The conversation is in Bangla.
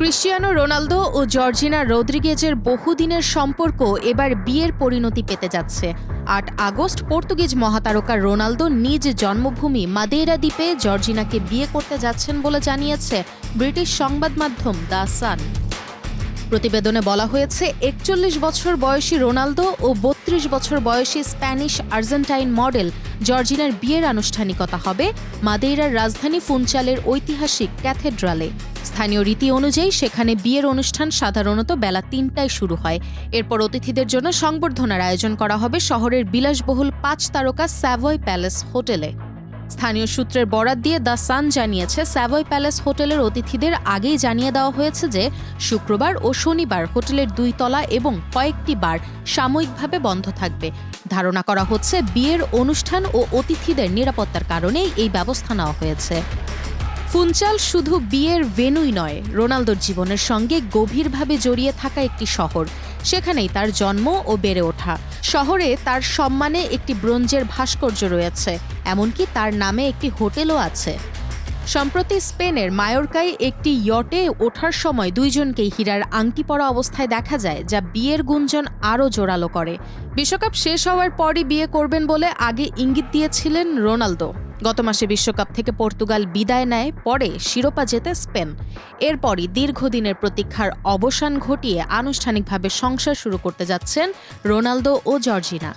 ক্রিস্টিয়ানো রোনালদো ও জর্জিনা রদ্রিগেজের বহুদিনের সম্পর্ক এবার বিয়ের পরিণতি পেতে যাচ্ছে। ৮ আগস্ট পর্তুগিজ মহাতারকা রোনালদো নিজ জন্মভূমি মাদেইরা দ্বীপে জর্জিনাকে বিয়ে করতে যাচ্ছেন বলে জানিয়েছে ব্রিটিশ সংবাদ মাধ্যম দ্য সান। প্রতিবেদনে বলা হয়েছে ৪১ বছর বয়সী রোনালদো ও ৩২ বছর বয়সী স্প্যানিশ আর্জেন্টাইন মডেল জর্জিনার বিয়ের আনুষ্ঠানিকতা হবে মাদেইরার রাজধানী ফুনচালের ঐতিহাসিক ক্যাথেড্রালে। স্থানীয় রীতি অনুযায়ী সেখানে বিয়ের অনুষ্ঠান সাধারণত বেলা ৩টায় শুরু হয়। এরপর অতিথিদের জন্য সংবর্ধনার আয়োজন করা হবে শহরের বিলাসবহুল ৫ তারকা স্যাভয় প্যালেস হোটেলে। স্থানীয় সূত্রের বরাত দিয়ে দ্য সান জানিয়েছে, স্যাভয় প্যালেস হোটেলের অতিথিদের আগেই জানিয়ে দেওয়া হয়েছে যে শুক্রবার ও শনিবার হোটেলের ২ তলা এবং কয়েকটি বার সাময়িকভাবে বন্ধ থাকবে। ধারণা করা হচ্ছে বিয়ের অনুষ্ঠান ও অতিথিদের নিরাপত্তার কারণেই এই ব্যবস্থা নেওয়া হয়েছে। ফুনচাল শুধু বিয়ের ভেন্যুই নয়, রোনালদোর জীবনের সঙ্গে গভীরভাবে জড়িয়ে থাকা একটি শহর। সেখানেই তার জন্ম ও বেড়ে ওঠা। শহরে তার সম্মানে একটি ব্রোঞ্জের ভাস্কর্য রয়েছে, এমনকি তার নামে একটি হোটেলও আছে। সম্প্রতি স্পেনের মায়োরকায় একটি ইয়টে ওঠার সময় দুইজনকেই হীরার আংটি পরা অবস্থায় দেখা যায়, যা বিয়ের গুঞ্জন আরও জোরালো করে। বিশ্বকাপ শেষ হওয়ার পরই বিয়ে করবেন বলে আগে ইঙ্গিত দিয়েছিলেন রোনালদো। গত মাসে বিশ্বকাপ থেকে পর্তুগাল বিদায় নেয়, পরে শিরোপা জেতে স্পেন। এরপরই দীর্ঘদিনের প্রতীক্ষার অবসান ঘটিয়ে আনুষ্ঠানিকভাবে সংসার শুরু করতে যাচ্ছেন রোনালদো ও জর্জিনা।